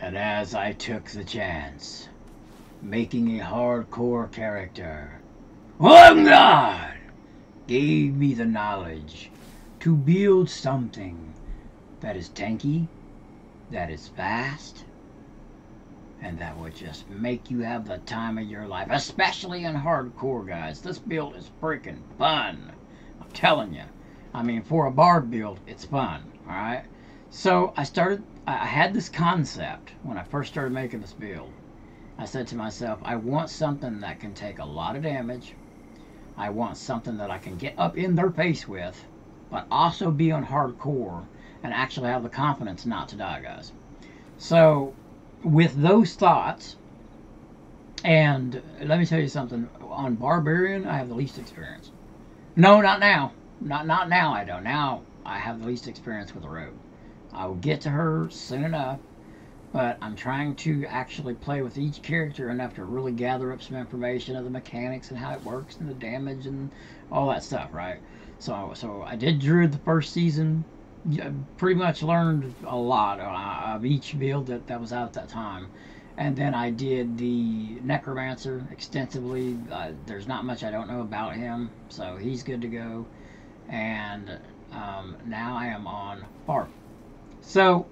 And as I took the chance, making a hardcore character, oh God, gave me the knowledge to build something that is tanky, that is fast, and that would just make you have the time of your life, especially in hardcore, guys. This build is freaking fun. I'm telling you. I mean, for a barb build, it's fun, alright? So I had this concept when I first started making this build. I said to myself, I want something that can take a lot of damage. I want something that I can get up in their face with, but also be on hardcore and actually have the confidence not to die, guys. So, with those thoughts, and let me tell you something, on Barbarian, I have the least experience. No, not now. Not now I don't. Now I have the least experience with the rogue. I will get to her soon enough, but I'm trying to actually play with each character enough to really gather up some information of the mechanics and how it works and the damage and all that stuff, right? So I did Druid the first season. Pretty much learned a lot of each build that was out at that time. And then I did the Necromancer extensively. There's not much I don't know about him, so he's good to go. And now I am on barb. So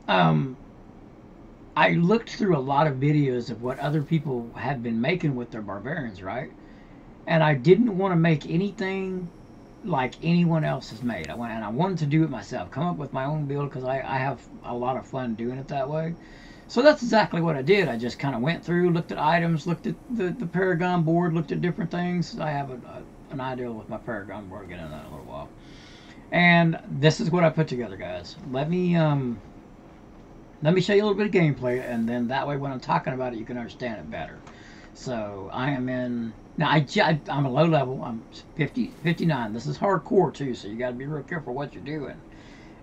I looked through a lot of videos of what other people had been making with their barbarians, right? And I didn't want to make anything like anyone else has made. I wanted to do it myself, come up with my own build, because I have a lot of fun doing it that way. So that's exactly what I did. I just kind of went through, looked at items, looked at the Paragon board, looked at different things. I have an idea with my Paragon board. I'll get into that in a little while. And this is what I put together, guys. Let me show you a little bit of gameplay, and then that way when I'm talking about it, you can understand it better. So I am in... Now, I'm a low level. I'm 59. This is hardcore, too, so you got to be real careful what you're doing.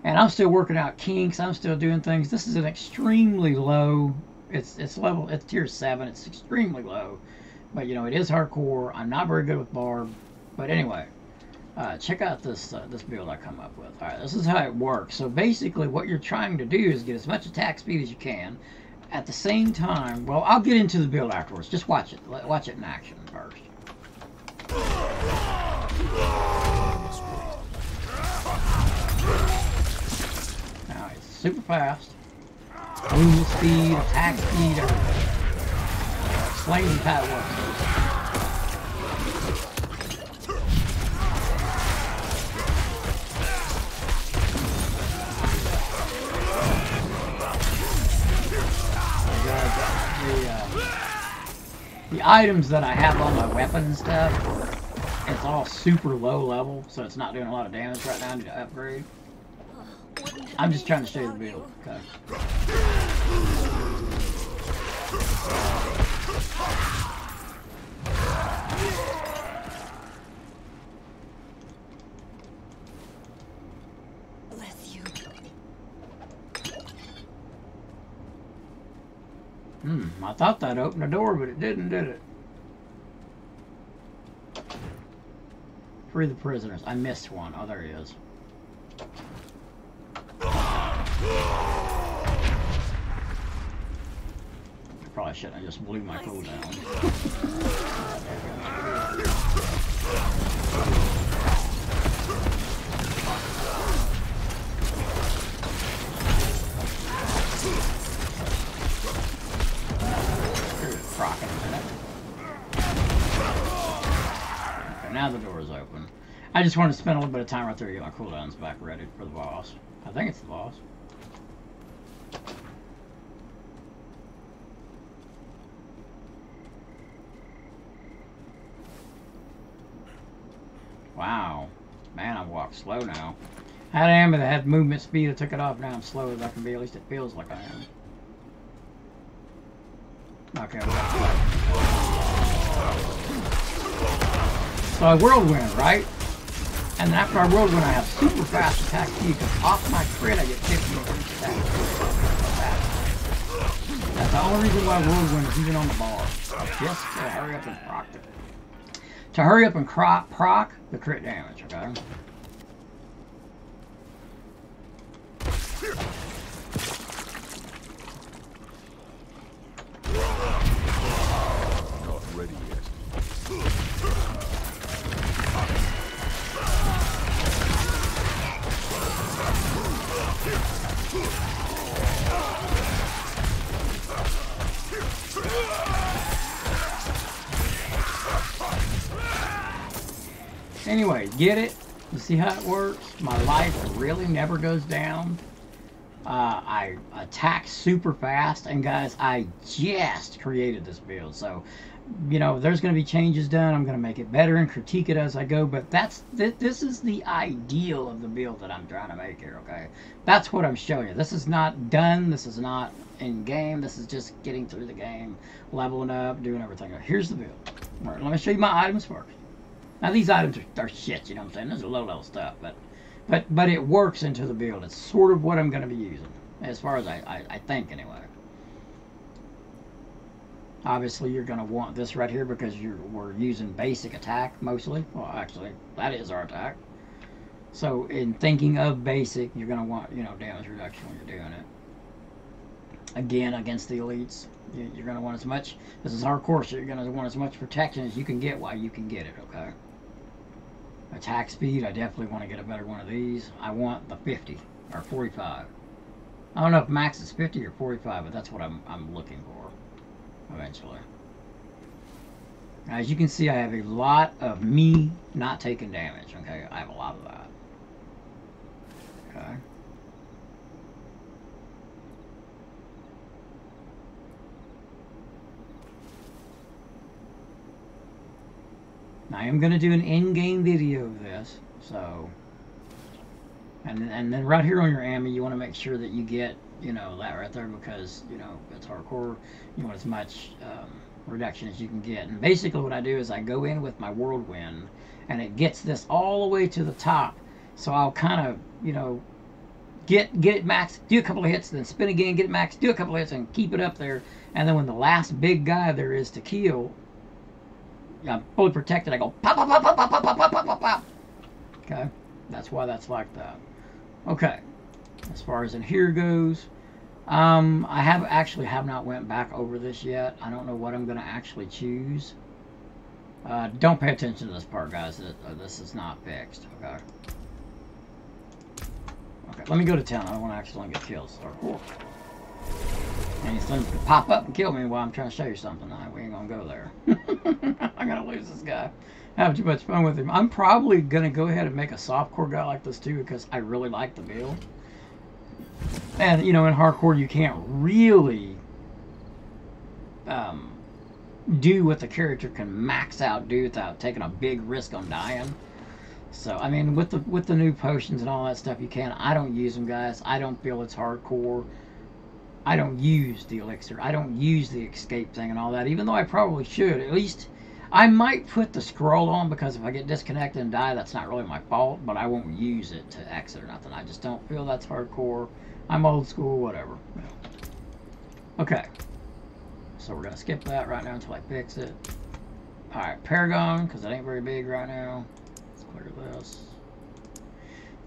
And I'm still working out kinks. I'm still doing things. This is an extremely low... It's tier 7. It's extremely low. But, you know, it is hardcore. I'm not very good with barb. But anyway, check out this build I come up with. All right, this is how it works. So basically what you're trying to do is get as much attack speed as you can. At the same time, well, I'll get into the build afterwards. Just watch it. Watch it in action first. Now it's super fast. Movement speed, attack speed, everything. Explain how it works. The items that I have on my weapon and stuff, it's all super low level, so it's not doing a lot of damage right now. I need to upgrade. I'm just trying to show you the build. Okay. I thought that opened the door, but it didn't, did it? Free the prisoners. I missed one. Oh, there he is. Probably shouldn't. I just blew my cooldown. Proc in a minute. Okay, now the door is open. I just wanted to spend a little bit of time right there to get my cooldowns back ready for the boss. I think it's the boss. Wow. Man, I walk slow now. I had an ammo that had movement speed. I took it off. Now I'm slow as I can be. At least it feels like I am. Okay, we got to So I whirlwind, right? And then after I whirlwind, I have super fast attack speed, because off my crit I get 50 more attack. That's the only reason why whirlwind is even on the bar. Just to hurry up and proc it. To hurry up and proc the crit damage, okay? anyway, get it? You see how it works? My life really never goes down. I attack super fast, and guys, I just created this build, so you know there's going to be changes done. I'm going to make it better and critique it as I go, but this is the ideal of the build that I'm trying to make here. Okay, that's what I'm showing you. This is not done. This is not in game. This is just getting through the game, leveling up, doing everything. Here's the build. All right, let me show you my items first. Now these items are shit. You know what I'm saying? This is low level stuff, but it works into the build. It's sort of what I'm going to be using, as far as I think anyway. Obviously, you're going to want this right here because we're using basic attack mostly. Well, actually, that is our attack. So, in thinking of basic, you're going to want, you know, damage reduction when you're doing it. Again, against the elites, you're going to want as much. This is hardcore, so you're going to want as much protection as you can get while you can get it. Okay. Attack speed, I definitely want to get a better one of these. I want the 50 or 45. I don't know if max is 50 or 45, but that's what I'm looking for eventually. As you can see, I have a lot of me not taking damage. Okay, I have a lot of that. Okay. I am going to do an in-game video of this, so, and then right here on your ammo, you want to make sure that you get, you know, that right there, because, you know, it's hardcore. You want as much reduction as you can get. And basically what I do is I go in with my whirlwind, and it gets this all the way to the top, so I'll kind of, you know, get it max, do a couple of hits, then spin again, get it max, do a couple of hits, and keep it up there, and then when the last big guy there is to kill, I'm fully protected. I go pop, pop, pop, pop, pop, pop, pop, pop, pop, pop. Okay, that's why that's like that. Okay, as far as in here goes, I have not went back over this yet. I don't know what I'm going to actually choose. Don't pay attention to this part, guys. This is not fixed. Okay. Okay, let me go to town. I don't want to accidentally get killed. So, and these things could pop up and kill me while I'm trying to show you something. We ain't gonna go there. I'm gonna lose this guy. I have too much fun with him. I'm probably gonna go ahead and make a softcore guy like this too, because I really like the build. And you know, in hardcore you can't really do what the character can max out do without taking a big risk on dying. So I mean, with the new potions and all that stuff, you can. I don't use them, guys. I don't feel it's hardcore. I don't use the elixir. I don't use the escape thing and all that, even though I probably should. At least I might put the scroll on, because if I get disconnected and die, that's not really my fault, but I won't use it to exit or nothing. I just don't feel that's hardcore. I'm old school, whatever. Okay. So we're going to skip that right now until I fix it. Alright, Paragon, because it ain't very big right now. Let's clear this.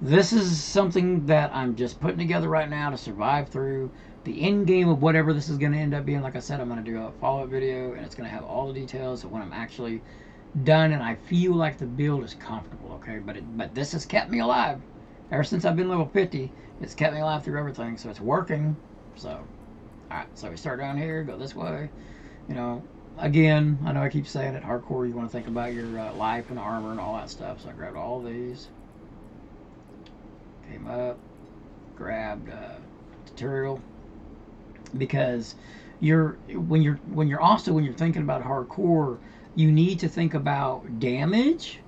This is something that I'm just putting together right now to survive through the end game of whatever this is going to end up being. Like I said, I'm going to do a follow-up video, and it's going to have all the details of when I'm actually done, and I feel like the build is comfortable, okay? But this has kept me alive. Ever since I've been level 50, it's kept me alive through everything, so it's working. So, alright, so we start down here, go this way. You know, again, I know I keep saying it, hardcore, you want to think about your life and armor and all that stuff, so I grabbed all these. Came up, grabbed tutorial, because when you're thinking about hardcore, you need to think about damage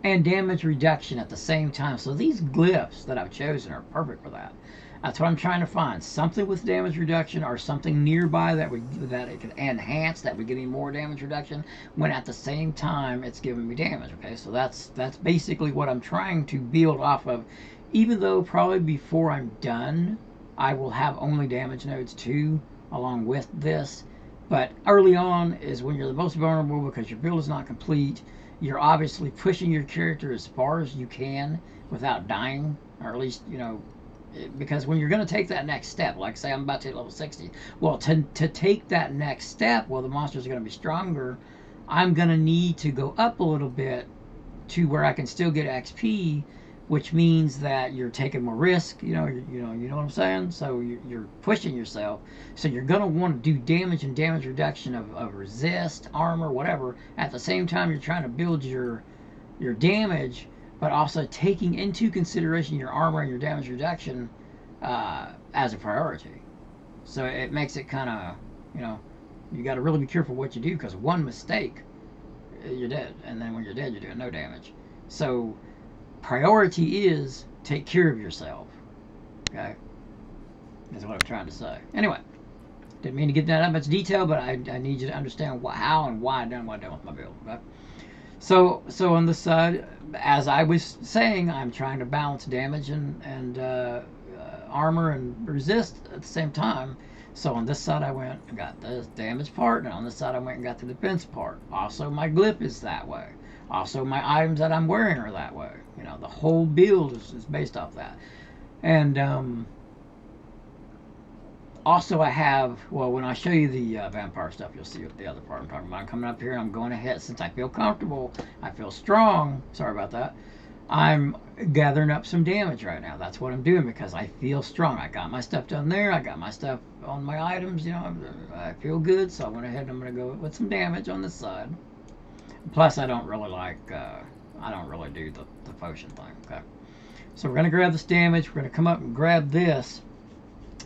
and damage reduction at the same time. So these glyphs that I've chosen are perfect for that. That's what I'm trying to find, something with damage reduction or something nearby that it can enhance, that we get even more damage reduction when at the same time it's giving me damage. Okay, so that's basically what I'm trying to build off of. Even though probably before I'm done, I will have only damage nodes too, along with this. But early on is when you're the most vulnerable, because your build is not complete. You're obviously pushing your character as far as you can without dying, or at least, you know, because when you're going to take that next step, like say I'm about to hit level 60, well, to take that next step, well, the monsters are going to be stronger. I'm going to need to go up a little bit to where I can still get XP, which means that you're taking more risk, you know what I'm saying? So you're pushing yourself. So you're going to want to do damage and damage reduction of resist, armor, whatever. At the same time, you're trying to build your your damage, but also taking into consideration your armor and your damage reduction as a priority. So it makes it kind of, you know, you got to really be careful what you do, because one mistake, you're dead. And then when you're dead, you're doing no damage. So priority is take care of yourself. Okay? That's what I'm trying to say. Anyway, didn't mean to get that much detail, but I need you to understand how and why I done what I done with my build. Okay? So on this side, as I was saying, I'm trying to balance damage and armor and resist at the same time. So on this side I went and got the damage part, and on this side I went and got the defense part. Also my glyph is that way. Also my items that I'm wearing are that way. You know, the whole build is based off that. And also I have, well, when I show you the vampire stuff, you'll see the other part I'm talking about. I'm coming up here and I'm going ahead, since I feel comfortable, I feel strong, sorry about that, I'm gathering up some damage right now. That's what I'm doing, because I feel strong. I got my stuff down there, I got my stuff on my items, you know, I feel good, so I went ahead and I'm going to go with some damage on this side. Plus I don't really like, I don't really do the potion thing, okay? So we're going to grab this damage, we're going to come up and grab this,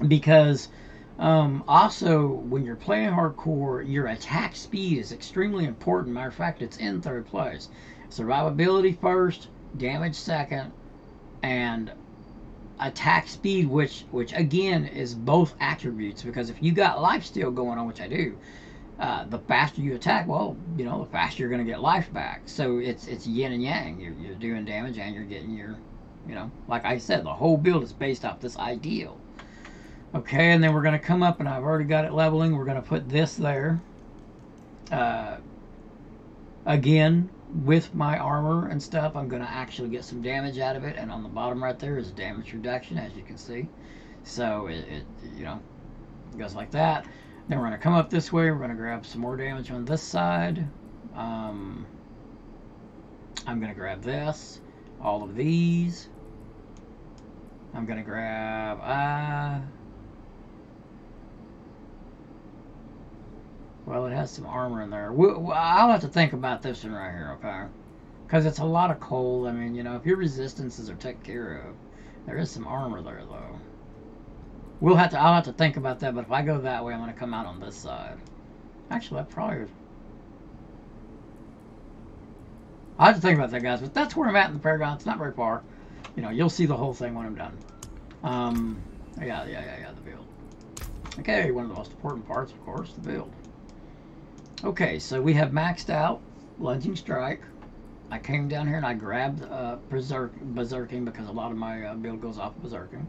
because also when you're playing hardcore, your attack speed is extremely important. Matter of fact, it's in third place. Survivability first, damage second, and attack speed, which again is both attributes, because if you got lifesteal going on, which I do, the faster you attack, well, you know, the faster you're going to get life back. So it's yin and yang. You're doing damage and you're getting your, you know, like I said, the whole build is based off this ideal. Okay, and then we're going to come up, and I've already got it leveling. We're going to put this there. Again, with my armor and stuff, I'm going to actually get some damage out of it. And on the bottom right there is damage reduction, as you can see. So it you know, goes like that. Then we're going to come up this way. We're going to grab some more damage on this side. I'm going to grab this, all of these. I'm going to grab well, it has some armor in there. I'll have to think about this one right here, okay? Because it's a lot of cold. I mean, you know, if your resistances are taken care of, there is some armor there, though. I'll have to think about that, but if I go that way, I'm going to come out on this side. Actually, that probably is. I'll have to think about that, guys, but that's where I'm at in the Paragon. It's not very far. You know, you'll see the whole thing when I'm done. Yeah, the build. Okay, one of the most important parts, of course, the build. Okay, so we have maxed out Lunging Strike. I came down here and I grabbed Berserking, because a lot of my build goes off Berserking.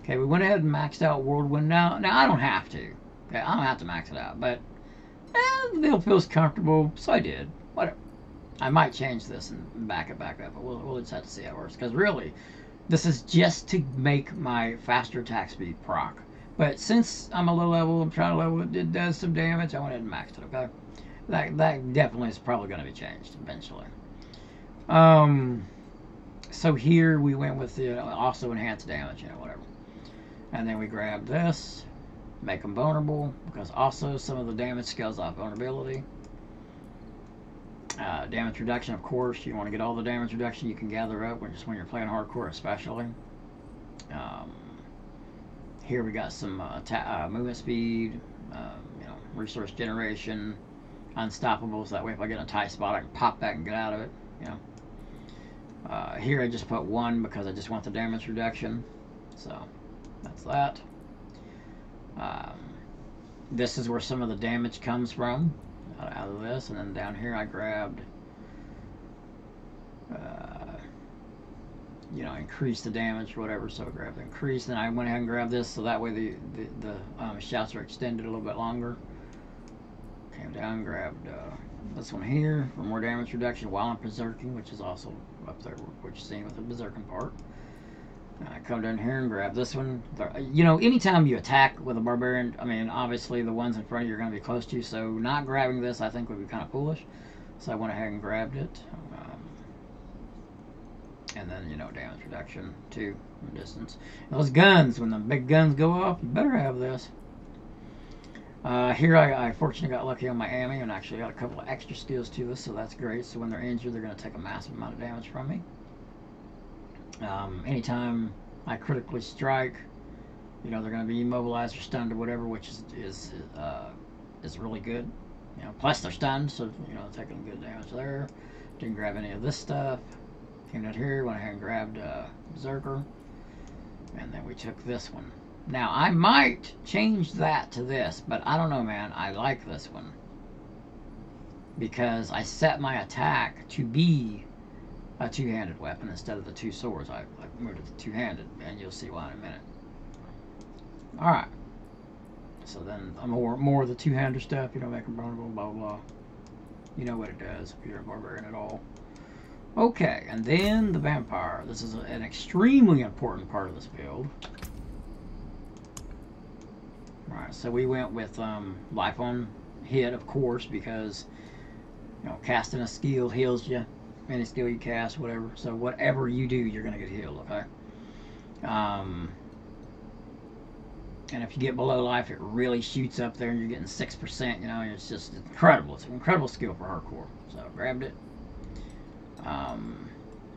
Okay, we went ahead and maxed out Whirlwind. Now I don't have to. Okay, I don't have to max it out, but the build feels comfortable, so I did. Whatever. I might change this and back it back up, but we'll just have to see how it works. Because really, this is just to make my faster attack speed proc. But since I'm a low level, I'm trying to level it, it does some damage, I went ahead and maxed it, okay? That definitely is probably going to be changed eventually. So here we went with the also enhanced damage, you know, whatever. And then we grabbed this, make them vulnerable, because also some of the damage scales off vulnerability. Damage reduction, of course, you want to get all the damage reduction you can gather up, when you're playing hardcore especially. Here we got some movement speed, you know, resource generation, unstoppable, so that way if I get in a tight spot I can pop back and get out of it, you know. Here I just put 1 because I just want the damage reduction, so that's that. This is where some of the damage comes from, out of this, and then down here I grabbed you know, increase the damage or whatever, so I grabbed the increase, then I went ahead and grabbed this, so that way the shouts are extended a little bit longer. Came down and grabbed this one here for more damage reduction while I'm berserking, which is also up there, what you're seeing with the berserking part. And I come down here and grab this one. You know, anytime you attack with a barbarian, I mean, obviously the ones in front of you are going to be close to you, so not grabbing this I think would be kind of foolish. So I went ahead and grabbed it. And then, you know, damage reduction too from distance. Those guns, when the big guns go off, you better have this. Here I fortunately got lucky on my ammo and actually got a couple of extra skills to this, so that's great. So when they're injured, they're going to take a massive amount of damage from me. Anytime I critically strike, you know, they're going to be immobilized or stunned or whatever, which is really good. You know, plus they're stunned, so you know, taking good damage there. Didn't grab any of this stuff. Came down here, went ahead and grabbed Berserker, and then we took this one. Now I might change that to this, but I don't know, man. I like this one because I set my attack to be a two-handed weapon instead of the two swords. I moved it to two-handed, and you'll see why in a minute. All right. So then more of the two-hander stuff, you know, make them vulnerable, blah, blah, blah. You know what it does if you're a barbarian at all. Okay, and then the vampire. This is an extremely important part of this build. Alright, so we went with life on hit, of course, because, you know, casting a skill heals you. Any skill you cast, whatever. So whatever you do, you're going to get healed, okay? And if you get below life, it really shoots up there and you're getting 6%, you know, it's just incredible. It's an incredible skill for hardcore. So I grabbed it.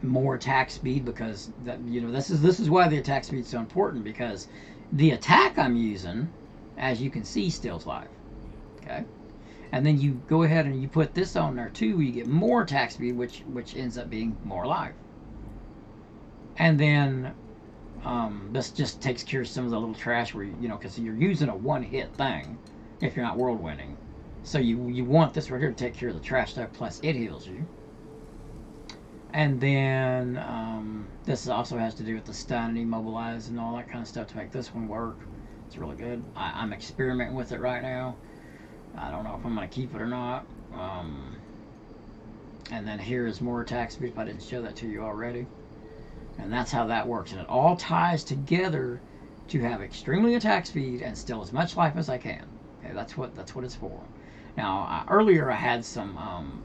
More attack speed because that, you know, this is why the attack speed is so important, because the attack I'm using, as you can see, steals life. Okay? And then you go ahead and you put this on there too, you get more attack speed, which ends up being more life. And then this just takes care of some of the little trash where, you know, because you're using a one-hit thing if you're not world winning. So you want this right here to take care of the trash stuff, plus it heals you. And then this also has to do with the stun and immobilize and all that kind of stuff to make this one work. It's really good. I'm experimenting with it right now. I don't know if I'm going to keep it or not. And then here is more attack speed if I didn't show that to you already. And that's how that works. And it all ties together to have extremely attack speed and still as much life as I can. Okay, that's what it's for. Now, earlier I had some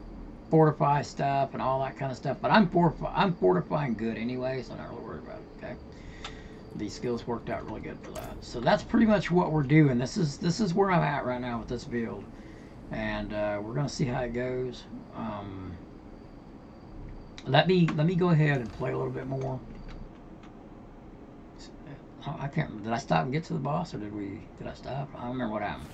fortify stuff and all that kind of stuff, but I'm fortifying good anyway, so I'm not really worried about it. Okay, these skills worked out really good for that. So that's pretty much what we're doing. This is where I'm at right now with this build, and we're gonna see how it goes. Let me go ahead and play a little bit more. I can't remember. Did I stop and get to the boss, or did I stop? I don't remember what happened.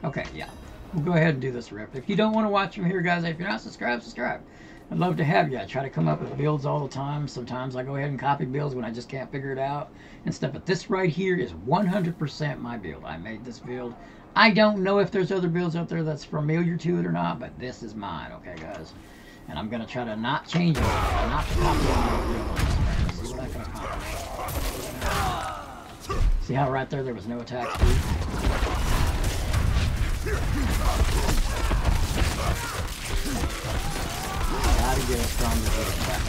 Okay, yeah. We'll go ahead and do this rip. If you don't want to watch from here, guys, if you're not subscribed, subscribe. I'd love to have you. I try to come up with builds all the time. Sometimes I go ahead and copy builds when I just can't figure it out and stuff. But this right here is 100% my build. I made this build. I don't know if there's other builds out there that's familiar to it or not, but this is mine, okay, guys? And I'm going to try to not change it, not to copy another build. See what I can accomplish. See how right there was no attack speed? Gotta get a stronger attack.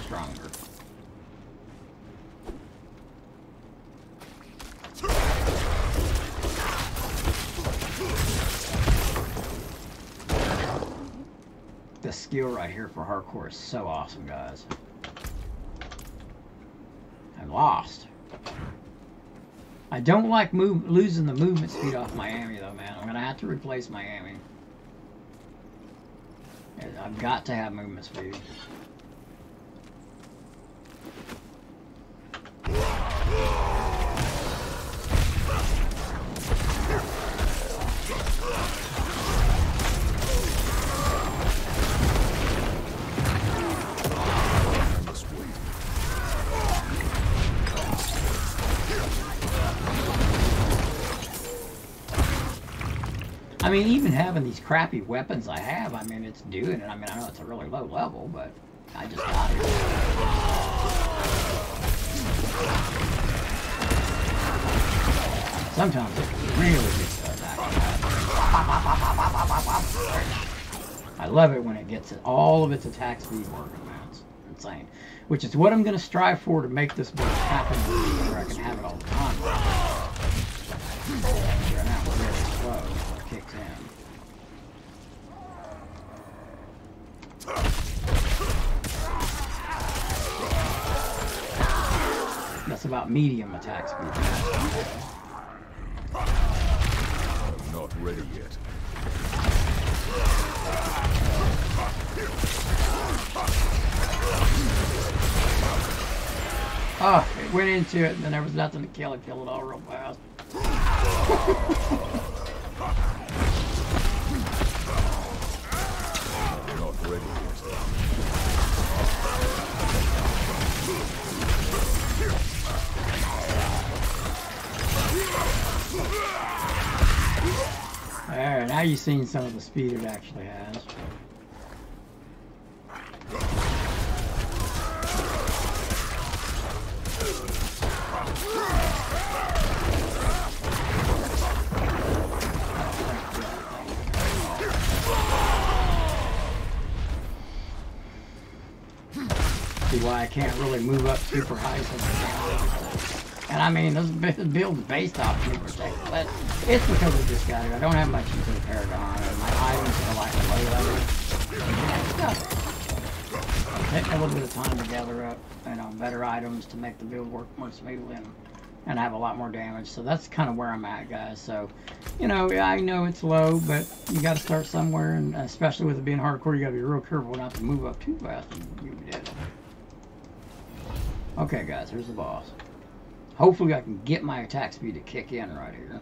Stronger. This skill right here for hardcore is so awesome, guys. I'm lost. I don't like losing the movement speed off my Miami though, man. I'm gonna have to replace my Miami. I've got to have movement speed. I mean, even having these crappy weapons I have, I mean, it's doing it. I mean, I know it's a really low level, but I just got it. Sometimes it really gets to attack. I love it when it gets all of its attack speed working, man. It's insane. Which is what I'm going to strive for to make this build happen, where I can have it all the time. Right now, it's really slow. Kicks in. about medium attack speed. Not ready yet. Oh, it went into it and then there was nothing to kill it. Killed it all real fast. Not ready yet. There, now you've seen some of the speed it actually has. See why I can't really move up super high sometimes. And I mean, this build is based off super things, but it's because I just got it. I don't have much into the Paragon, and my items are like low level. Take a little bit of time to gather up, better items to make the build work more smoothly and have a lot more damage. So that's kind of where I'm at, guys. So, I know it's low, but you got to start somewhere, and especially with it being hardcore, you got to be real careful not to move up too fast. You did. Okay, guys, here's the boss. Hopefully I can get my attack speed to kick in right here.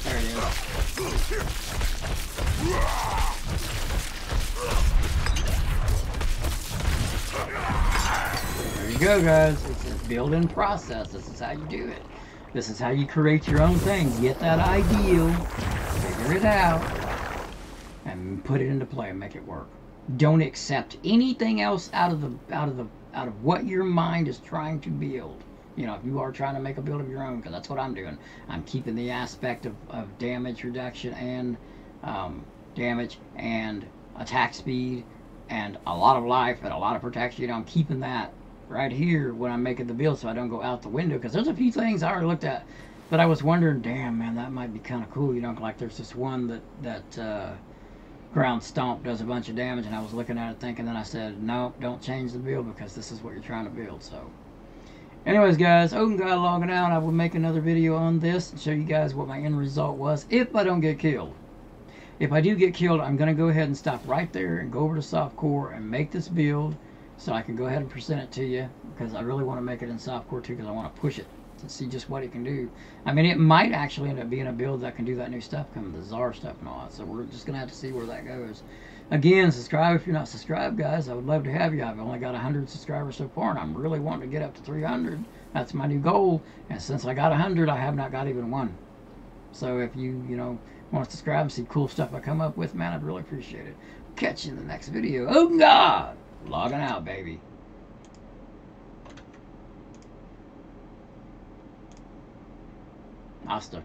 There it is. There you go, guys. It's a build-in process. This is how you do it. This is how you create your own thing. Get that ideal, figure it out, and put it into play and make it work. Don't accept anything else out of what your mind is trying to build. If you are trying to make a build of your own, because that's what I'm doing. I'm keeping the aspect of damage reduction and damage and attack speed and a lot of life and a lot of protection. I'm keeping that right here when I'm making the build so I don't go out the window, because there's a few things I already looked at that I was wondering, damn man, that might be kind of cool. Like there's this one that ground stomp does a bunch of damage, and I was looking at it thinking, then I said, no, don't change the build because this is what you're trying to build. So anyways, guys, Odin God logging out. I will make another video on this and show you guys what my end result was if I don't get killed. If I do get killed, I'm going to go ahead and stop right there and go over to softcore and make this build so I can go ahead and present it to you, because I really want to make it in softcore too, because I want to push it to see just what it can do. I mean, it might actually end up being a build that can do that new stuff coming, the Czar stuff and all that, so we're just going to have to see where that goes. Again, subscribe if you're not subscribed, guys. I would love to have you. I've only got 100 subscribers so far, and I'm really wanting to get up to 300. That's my new goal, and since I got 100, I have not got even one. So if you, want to subscribe and see cool stuff I come up with, man, I'd really appreciate it. Catch you in the next video. Oh, God! Logging out, baby. Hasta.